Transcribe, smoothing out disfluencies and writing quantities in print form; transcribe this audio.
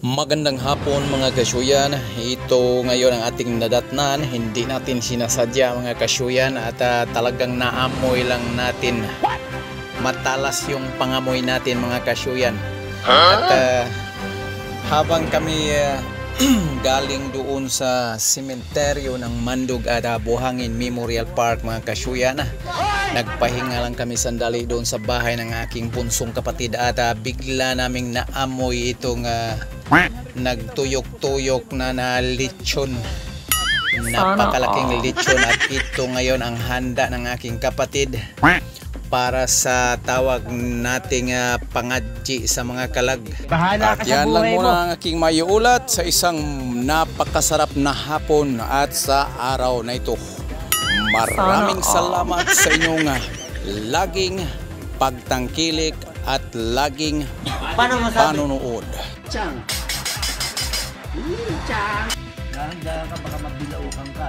Magandang hapon mga kasyuyan. Ito ngayon ang ating nadatnan. Hindi natin sinasadya mga kasyuyan at talagang naamoy lang natin. Matalas yung pangamoy natin mga kasyuyan. At habang kami galing doon sa sementeryo ng Mandug at Buhangin Memorial Park mga kasyuyan, nagpahinga lang kami sandali doon sa bahay ng aking bunsong kapatid at bigla naming naamoy itong nagtuyok-tuyok na lechon. Napakalaking lechon at ito ngayon ang handa ng aking kapatid para sa tawag nating pangadji sa mga kalag. Bahala ka sa yan buhay lang muna mo. ang aking maiulat sa isang napakasarap na hapon at sa araw na ito. Maraming salamat sa inyong laging pagtangkilik at laging panunood. Chang. Chang. Dahan-dahan ka, baka magbilaukan ka.